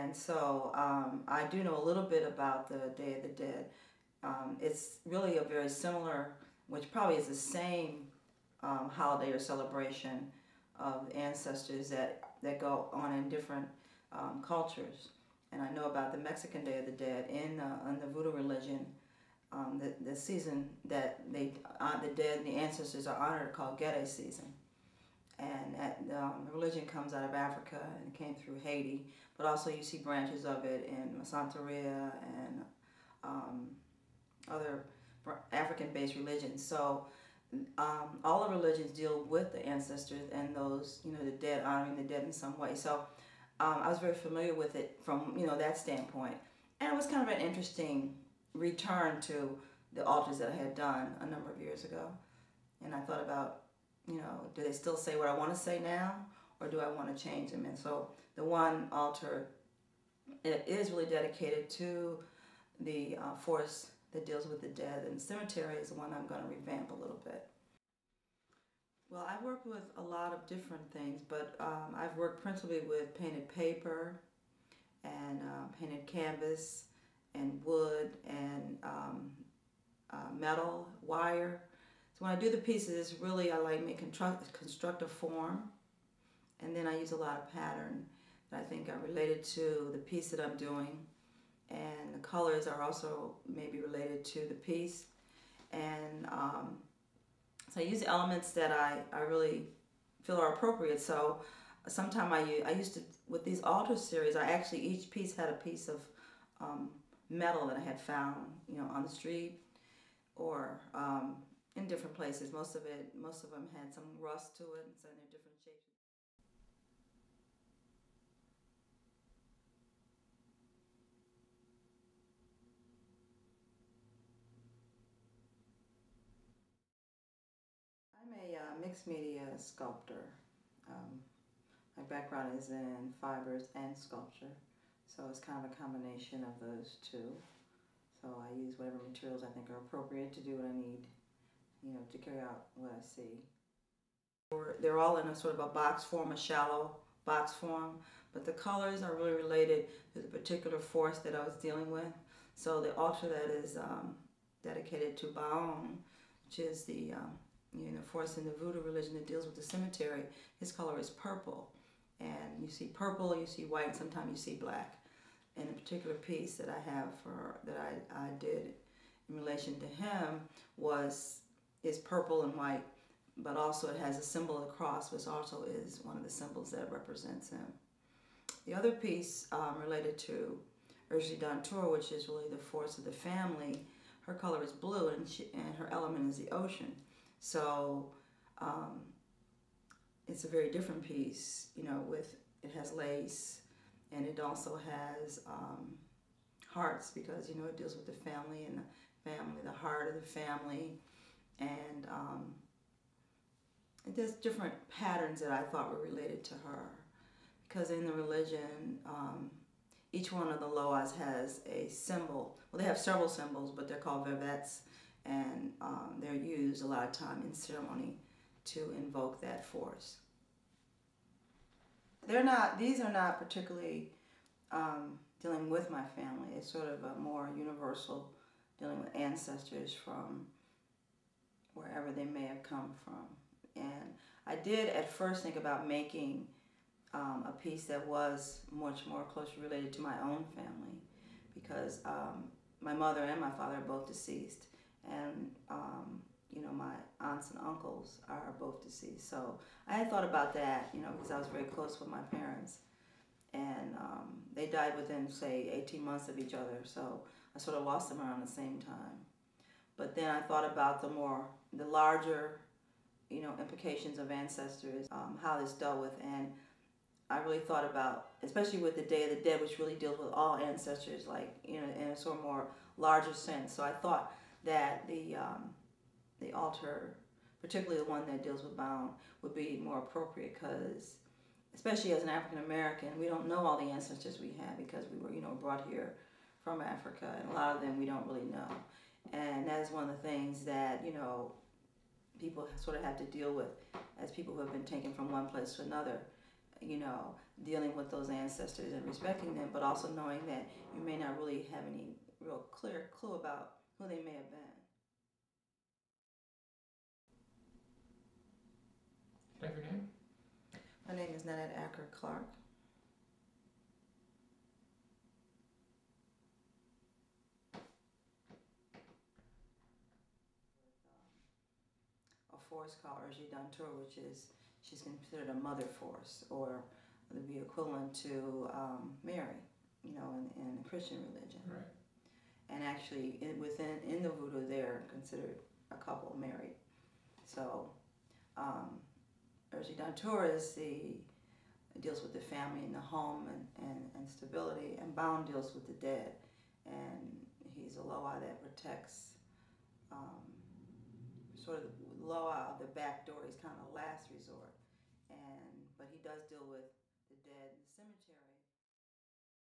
And so I do know a little bit about the Day of the Dead. It's really a very similar, which probably is the same holiday or celebration of ancestors that go on in different cultures. And I know about the Mexican Day of the Dead in the Voodoo religion. The season that the dead and the ancestors are honored called Gede season. And the religion comes out of Africa and came through Haiti, but also you see branches of it in Santeria and other African-based religions. So all the religions deal with the ancestors and those, the dead, honoring the dead in some way. So I was very familiar with it from, that standpoint. And it was kind of an interesting return to the altars that I had done a number of years ago. And I thought about, do they still say what I want to say now, or do I want to change them? And so the one altar, it is really dedicated to the force that deals with the dead, and the cemetery is the one I'm going to revamp a little bit. Well, I work with a lot of different things, but I've worked principally with painted paper and painted canvas and wood and metal, wire. So when I do the pieces, really I like make construct a form, and then I use a lot of pattern that I think are related to the piece that I'm doing, and the colors are also maybe related to the piece. And so I use elements that I really feel are appropriate. So sometimes I used to, with these altar series, each piece had a piece of metal that I had found, on the street or in different places. Most of them had some rust to it, and so they're different shapes. I'm a mixed media sculptor. My background is in fibers and sculpture, so it's kind of a combination of those two. So I use whatever materials I think are appropriate to do what I need, to carry out what I see. They're all in a sort of a box form, a shallow box form, but the colors are really related to the particular force that I was dealing with. So the altar that is dedicated to Baon, which is the force in the Voodoo religion that deals with the cemetery, his color is purple. And you see purple, you see white, and sometimes you see black. And the particular piece that I have I did in relation to him is purple and white, but also it has a symbol of the cross, which also is one of the symbols that represents him. The other piece related to Urshi Dantur, which is really the force of the family, her color is blue, and her element is the ocean. So it's a very different piece, it has lace, and it also has hearts, because it deals with the family and the heart of the family, and it does different patterns that I thought were related to her, because in the religion, each one of the loas has a symbol. Well, they have several symbols, but they're called vevets, and they're used a lot of time in ceremony to invoke that force. These are not particularly dealing with my family. It's sort of a more universal, dealing with ancestors from wherever they may have come from. And I did at first think about making a piece that was much more closely related to my own family, because my mother and my father are both deceased, and my aunts and uncles are both deceased. So I had thought about that, because I was very close with my parents, and they died within, say, 18 months of each other. So I sort of lost them around the same time. But then I thought about the larger, implications of ancestors, how this dealt with, and I really thought about, especially with the Day of the Dead, which really deals with all ancestors, like, in a sort of more larger sense. So I thought that the altar, particularly the one that deals with Baon, would be more appropriate, because, especially as an African American, we don't know all the ancestors we have, because we were, brought here from Africa, and a lot of them we don't really know. And that is one of the things that, people sort of have to deal with as people who have been taken from one place to another. you know, dealing with those ancestors and respecting them, but also knowing that you may not really have any real clear clue about who they may have been. Can I have your name? My name is Nannette Acker Clark. A force called Urgi Dantur, which is, she's considered a mother force, or the equivalent to Mary, you know, in the Christian religion. Right. And actually, in the voodoo, they're considered a couple married. So, Urgi Dantur deals with the family and the home and stability, and Bound deals with the dead. And he's a loa that protects, sort of the loa of the back door. He's kind of a last resort. But he does deal with